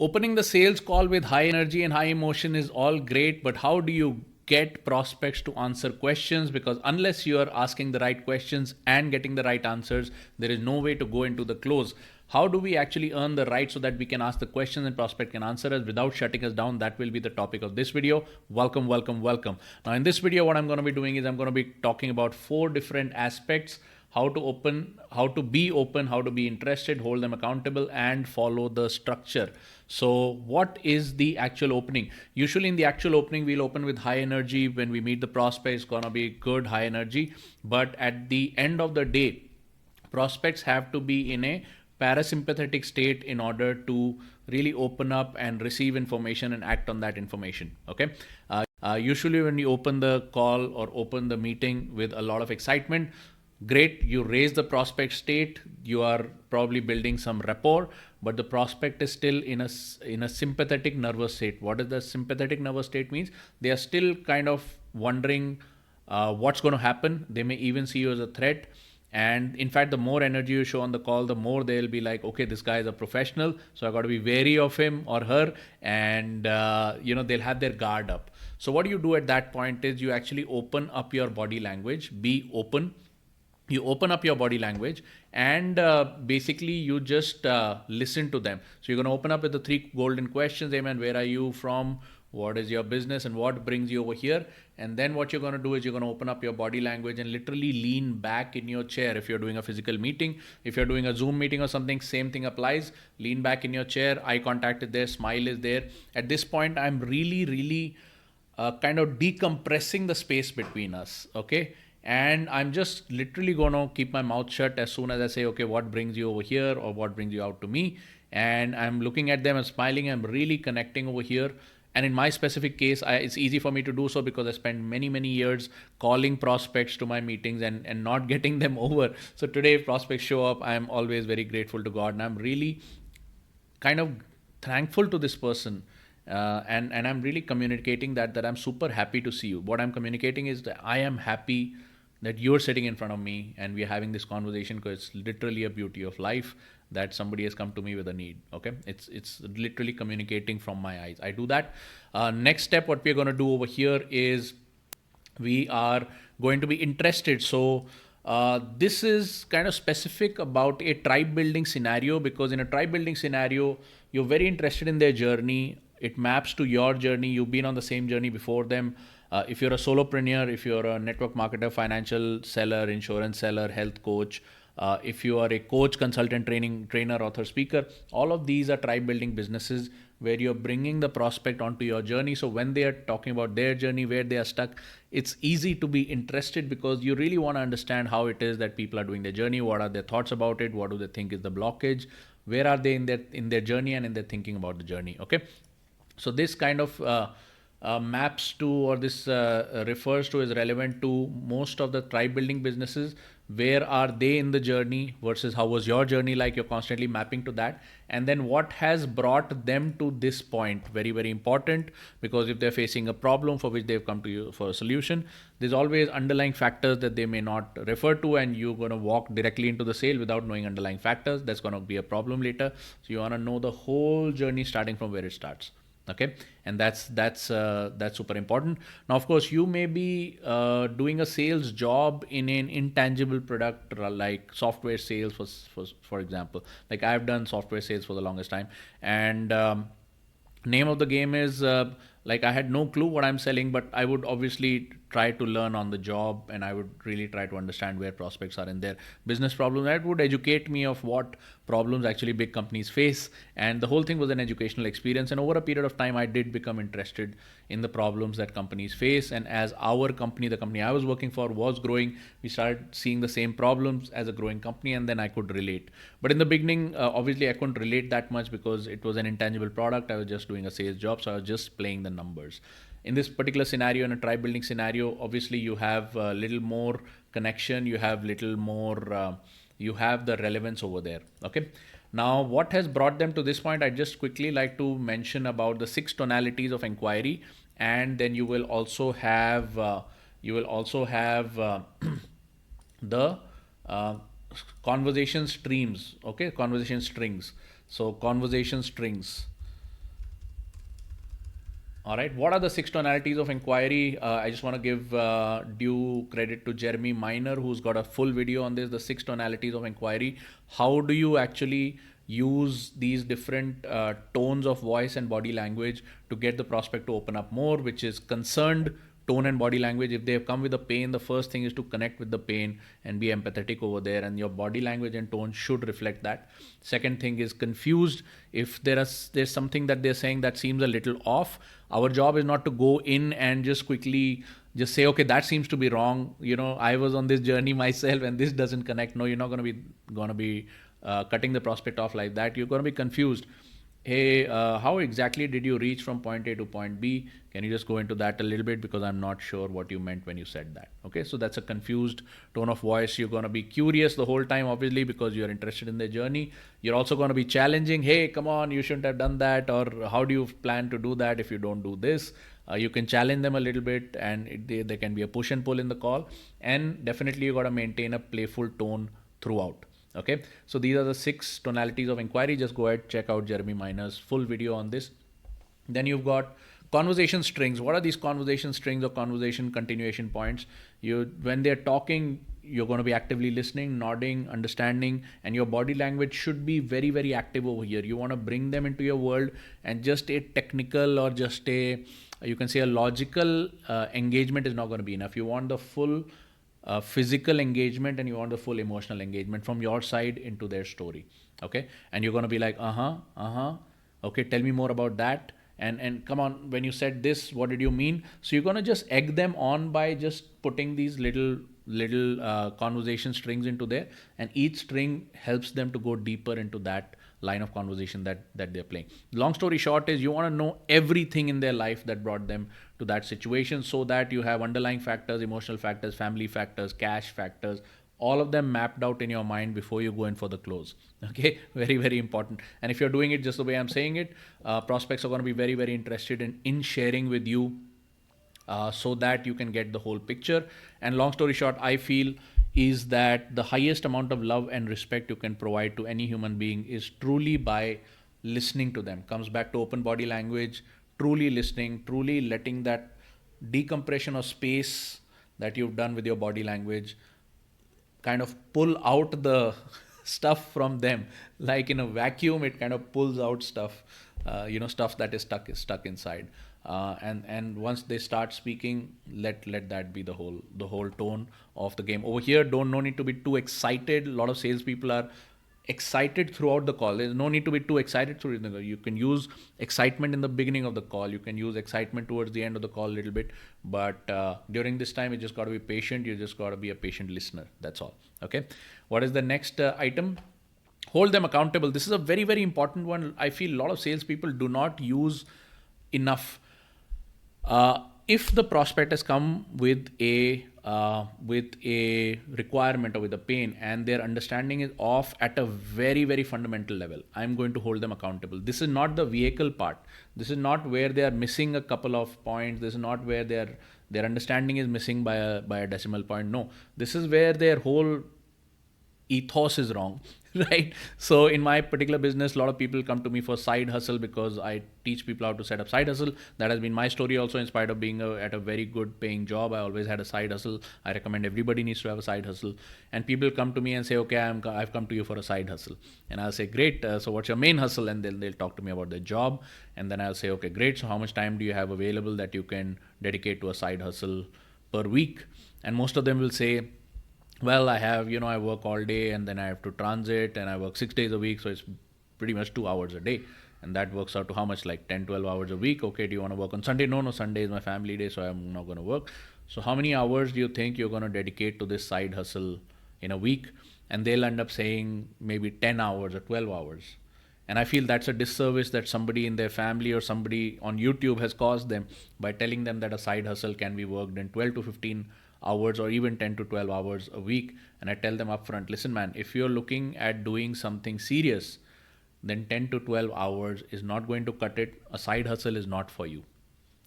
Opening the sales call with high energy and high emotion is all great, but how do you get prospects to answer questions? Because unless you are asking the right questions and getting the right answers, there is no way to go into the close. How do we actually earn the right so that we can ask the questions and prospect can answer us without shutting us down? That will be the topic of this video. Welcome, welcome, welcome. Now in this video, what I'm going to be doing is I'm going to be talking about 4 different aspects: how to open, how to be open, how to be interested, hold them accountable, and follow the structure. So what is the actual opening? Usually in the actual opening, we'll open with high energy. When we meet the prospect, it's gonna be good, high energy. But at the end of the day, prospects have to be in a parasympathetic state in order to really open up and receive information and act on that information. Okay. Usually when you open the call or open the meeting with a lot of excitement, great, you raise the prospect state, you are probably building some rapport, but the prospect is still in a sympathetic nervous state. What does the sympathetic nervous state means? They are still kind of wondering what's going to happen. They may even see you as a threat. And in fact, the more energy you show on the call, the more they'll be like, okay, this guy is a professional, so I got to be wary of him or her. And they'll have their guard up. So what you do at that point is you actually open up your body language. Be open. You open up your body language and basically you just listen to them. So you're going to open up with the 3 golden questions. Amen. Where are you from? What is your business and what brings you over here? And then what you're going to do is you're going to open up your body language and literally lean back in your chair. If you're doing a physical meeting, if you're doing a Zoom meeting or something, same thing applies. Lean back in your chair. Eye contact is there. Smile is there. At this point, I'm really kind of decompressing the space between us. Okay. And I'm just literally going to keep my mouth shut as soon as I say, okay, what brings you over here or what brings you out to me? And I'm looking at them and smiling. I'm really connecting over here. And in my specific case, it's easy for me to do so because I spent many years calling prospects to my meetings and not getting them over. So today, if prospects show up, I'm always very grateful to God. And I'm really kind of thankful to this person. And I'm really communicating that I'm super happy to see you. What I'm communicating is that I am happy that you're sitting in front of me and we're having this conversation, because it's literally a beauty of life that somebody has come to me with a need. Okay. It's literally communicating from my eyes. I do that. Next step, what we're going to do over here is we are going to be interested. So this is kind of specific about a tribe building scenario, because in a tribe building scenario, you're very interested in their journey. It maps to your journey. You've been on the same journey before them. If you're a solopreneur, if you're a network marketer, financial seller, insurance seller, health coach, if you are a coach, consultant, trainer, author, speaker, all of these are tribe building businesses where you're bringing the prospect onto your journey. So when they are talking about their journey, where they are stuck, it's easy to be interested because you really want to understand how it is that people are doing their journey. What are their thoughts about it? What do they think is the blockage? Where are they in their journey and in their thinking about the journey? Okay. So this kind of maps to, or this refers to, is relevant to most of the tribe building businesses. Where are they in the journey versus how was your journey like? You're constantly mapping to that. And then what has brought them to this point? Very important, because if they're facing a problem for which they've come to you for a solution, there's always underlying factors that they may not refer to, and you're going to walk directly into the sale without knowing underlying factors. That's going to be a problem later. So you want to know the whole journey starting from where it starts. Okay. And that's super important. Now, of course, you may be doing a sales job in an intangible product like software sales, for example. Like I've done software sales for the longest time, and name of the game is like I had no clue what I'm selling, but I would obviously try to learn on the job, and I would really try to understand where prospects are in their business problems. That would educate me of what problems actually big companies face, and the whole thing was an educational experience. And over a period of time, I did become interested in the problems that companies face. And as our company, the company I was working for, was growing, we started seeing the same problems as a growing company, and then I could relate. But in the beginning, obviously I couldn't relate that much because it was an intangible product. I was just doing a sales job, so I was just playing the numbers. In this particular scenario, in a tribe building scenario, obviously you have a little more connection, you have little more, you have the relevance over there. Okay. Now, what has brought them to this point? I'd just quickly like to mention about the 6 tonalities of inquiry, and then you will also have the conversation streams. Okay, conversation strings. So conversation strings. All right. What are the 6 tonalities of inquiry? I just want to give due credit to Jeremy Miner, who's got a full video on this, the 6 tonalities of inquiry. How do you actually use these different tones of voice and body language to get the prospect to open up more, which is concerned, tone and body language. If they have come with a pain, the first thing is to connect with the pain and be empathetic over there, and your body language and tone should reflect that. Second thing is confused. If there's something that they're saying that seems a little off, our job is not to go in and just quickly just say, okay, that seems to be wrong. I was on this journey myself and this doesn't connect. No, you're not going to be cutting the prospect off like that. You're going to be confused. Hey, how exactly did you reach from point A to point B? Can you just go into that a little bit, because I'm not sure what you meant when you said that. Okay, so that's a confused tone of voice. You're going to be curious the whole time, obviously, because you're interested in their journey. You're also going to be challenging. Hey, come on, you shouldn't have done that, or how do you plan to do that if you don't do this? You can challenge them a little bit, and there can be a push and pull in the call. And definitely you got to maintain a playful tone throughout. Okay, so these are the 6 tonalities of inquiry. Just go ahead, check out Jeremy Miner's full video on this. Then you've got conversation strings. What are these conversation strings or conversation continuation points? When they're talking, you're going to be actively listening, nodding, understanding, and your body language should be very, very active over here. You want to bring them into your world, and just a technical or just you can say a logical engagement is not going to be enough. You want the full physical engagement, and you want the full emotional engagement from your side into their story. Okay, and you're going to be like, okay, tell me more about that, and come on, when you said this, what did you mean? So you're going to just egg them on by just putting these little conversation strings into there, and each string helps them to go deeper into that line of conversation that they're playing. Long story short is, you want to know everything in their life that brought them to that situation, so that you have underlying factors, emotional factors, family factors, cash factors, all of them mapped out in your mind before you go in for the close. Okay, very, very important. And if you're doing it just the way I'm saying it, prospects are going to be very, very interested in sharing with you, so that you can get the whole picture. And long story short, I feel is that the highest amount of love and respect you can provide to any human being is truly by listening to them. Comes back to open body language, truly listening, truly letting that decompression of space that you've done with your body language kind of pull out the stuff from them. Like in a vacuum, it kind of pulls out stuff, stuff that is stuck inside. And once they start speaking, let that be the whole tone of the game. Over here, no need to be too excited. A lot of salespeople are excited throughout the call. There's no need to be too excited through the call. You can use excitement in the beginning of the call. You can use excitement towards the end of the call a little bit. But during this time, you just got to be patient. You just got to be a patient listener. That's all. Okay. What is the next item? Hold them accountable. This is a very, very important one. I feel a lot of salespeople do not use enough. If the prospect has come with a requirement or with a pain, and their understanding is off at a very, very fundamental level, I'm going to hold them accountable. This is not the vehicle part. This is not where they are missing a couple of points. This is not where their understanding is missing by a decimal point. No, this is where their whole ethos is wrong. Right? So in my particular business, a lot of people come to me for side hustle, because I teach people how to set up side hustle. That has been my story also. In spite of being at a very good paying job, I always had a side hustle. I recommend everybody needs to have a side hustle. And people come to me and say, okay, I've come to you for a side hustle. And I'll say, great, so what's your main hustle? And they'll talk to me about their job. And then I'll say, okay, great, so how much time do you have available that you can dedicate to a side hustle per week? And most of them will say, well, I have, I work all day, and then I have to transit, and I work 6 days a week. So it's pretty much 2 hours a day. And that works out to how much? Like 10, 12 hours a week. Okay, do you want to work on Sunday? No, Sunday is my family day, so I'm not going to work. So how many hours do you think you're going to dedicate to this side hustle in a week? And they'll end up saying maybe 10 hours or 12 hours. And I feel that's a disservice that somebody in their family or somebody on YouTube has caused them by telling them that a side hustle can be worked in 12 to 15 hours or even 10 to 12 hours a week. And I tell them upfront, listen, man, if you're looking at doing something serious, then 10 to 12 hours is not going to cut it. A side hustle is not for you.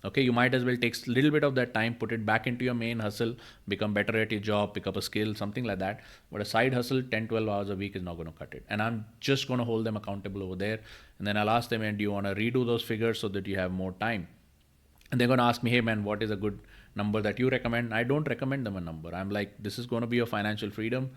Okay, you might as well take a little bit of that time, put it back into your main hustle, become better at your job, pick up a skill, something like that. But a side hustle, 10, 12 hours a week is not going to cut it. And I'm just going to hold them accountable over there. And then I'll ask them, and do you want to redo those figures so that you have more time? and they're going to ask me, hey man, what is a good number that you recommend? I don't recommend them a number. I'm like, this is going to be your financial freedom.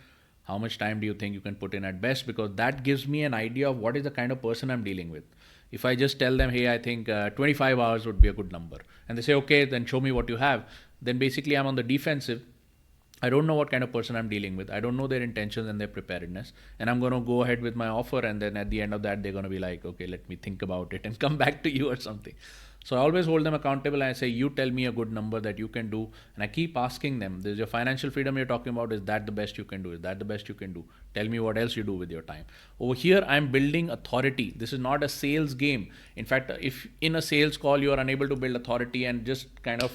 How much time do you think you can put in at best? Because that gives me an idea of what is the kind of person I'm dealing with. If I just tell them, hey, I think 25 hours would be a good number, and they say, okay, then show me what you have, then basically I'm on the defensive. I don't know what kind of person I'm dealing with. I don't know their intentions and their preparedness. And I'm going to go ahead with my offer. And then at the end of that, they're going to be like, okay, let me think about it and come back to you or something. So I always hold them accountable. And I say, you tell me a good number that you can do. And I keep asking them, there's your financial freedom you're talking about. Is that the best you can do? Is that the best you can do? Tell me what else you do with your time. Over here, I'm building authority. This is not a sales game. In fact, if in a sales call, you are unable to build authority and just kind of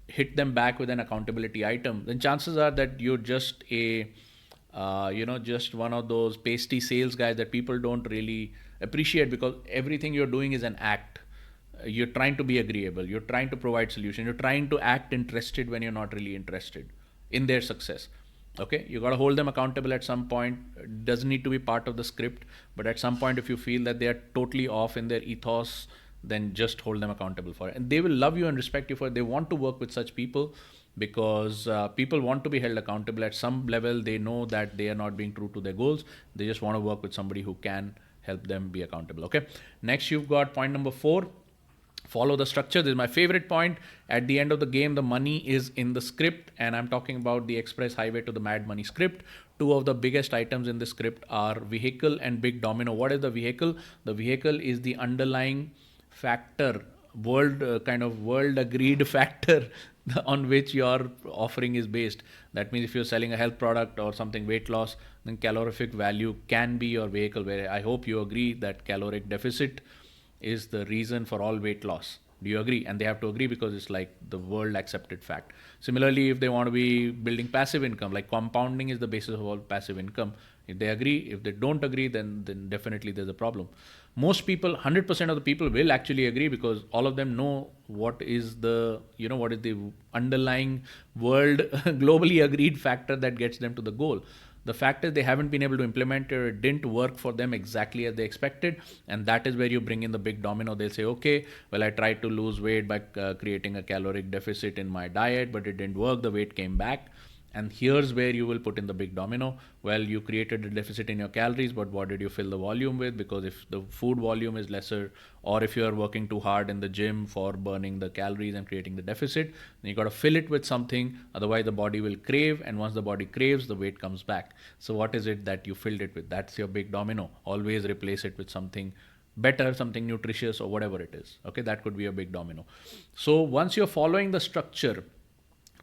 hit them back with an accountability item, then chances are that you're just just one of those pasty sales guys that people don't really appreciate, because everything you're doing is an act. You're trying to be agreeable. You're trying to provide solution. You're trying to act interested when you're not really interested in their success. Okay, you got to hold them accountable at some point. It doesn't need to be part of the script, but at some point, if you feel that they are totally off in their ethos, then just hold them accountable for it. And they will love you and respect you for it. They want to work with such people, because people want to be held accountable at some level. They know that they are not being true to their goals. They just want to work with somebody who can help them be accountable. Okay. Next, you've got point number 4. Follow the structure. This is my favorite point. At the end of the game, the money is in the script, and I'm talking about the express highway to the mad money script. 2 of the biggest items in the script are vehicle and big domino. What is the vehicle? The vehicle is the underlying factor, world agreed factor on which your offering is based. That means if you're selling a health product or something, weight loss, then calorific value can be your vehicle, where I hope you agree that caloric deficit is the reason for all weight loss. Do you agree? And they have to agree, because it's like the world accepted fact. Similarly, if they want to be building passive income, like compounding is the basis of all passive income. If they agree, if they don't agree, then definitely there's a problem. Most people, 100% of the people will actually agree, because all of them know what is the underlying world globally agreed factor that gets them to the goal. The fact is they haven't been able to implement it, or it didn't work for them exactly as they expected. And that is where you bring in the big domino. They'll say, okay, well, I tried to lose weight by creating a caloric deficit in my diet, but it didn't work. The weight came back. And here's where you will put in the big domino. Well, you created a deficit in your calories, but what did you fill the volume with? Because if the food volume is lesser, or if you're working too hard in the gym for burning the calories and creating the deficit, then you got to fill it with something. Otherwise, the body will crave. And once the body craves, the weight comes back. So what is it that you filled it with? That's your big domino. Always replace it with something better, something nutritious, or whatever it is. Okay, that could be a big domino. So once you're following the structure,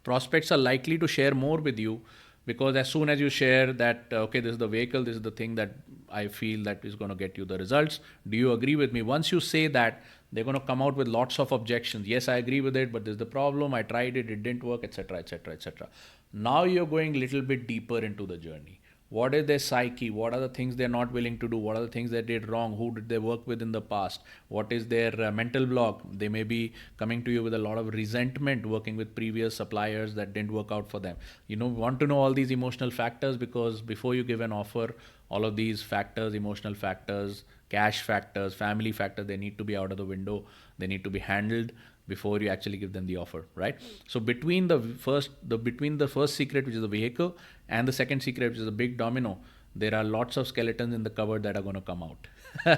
prospects are likely to share more with you, because as soon as you share that, okay, this is the vehicle, this is the thing that I feel that is going to get you the results. Do you agree with me? Once you say that, they're going to come out with lots of objections. Yes, I agree with it, but this is the problem. I tried it, it didn't work, etc., etc., etc. Now you're going a little bit deeper into the journey. What is their psyche? What are the things they're not willing to do? What are the things they did wrong? Who did they work with in the past? What is their mental block? They may be coming to you with a lot of resentment, working with previous suppliers that didn't work out for them. You want to know all these emotional factors, because before you give an offer, all of these factors, emotional factors, cash factors, family factors, they need to be out of the window. They need to be handled before you actually give them the offer, right? So between the first secret, which is the vehicle, and the second secret, which is the big domino, there are lots of skeletons in the cupboard that are going to come out.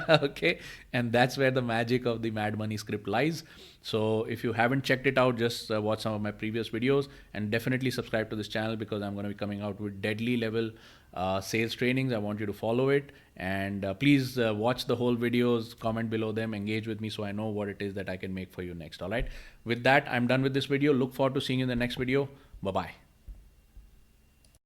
Okay, and that's where the magic of the Mad Money script lies. So if you haven't checked it out, just watch some of my previous videos, and definitely subscribe to this channel, because I'm going to be coming out with deadly level sales trainings. I want you to follow it, and please watch the whole videos, comment below them, engage with me, so I know what it is that I can make for you next. All right, with that, I'm done with this video. Look forward to seeing you in the next video. Bye bye.